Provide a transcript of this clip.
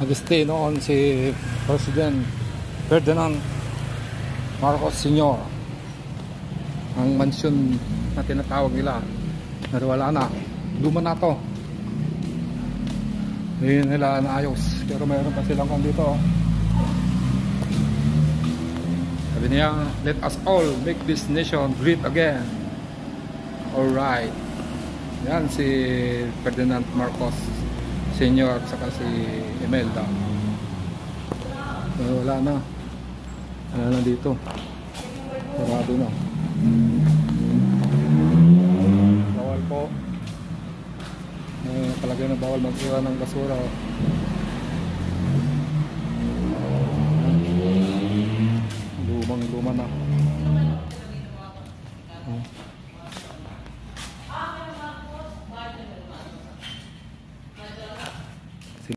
nag-stay noon si President Ferdinand Marcos Sr. Ang mansyon na tinatawag nila, wala na, luma na to. Hindi nila naayos, pero mayroon pa silang dito. Sabi niya, let us all make this nation great again. Alright. Yan si Ferdinand Marcos Sr. at saka si Imelda. Wala na. Wala na dito. Sarado na. Bawal po. Palagay na bawal mag-iwa ng basura. Lumang-luma na.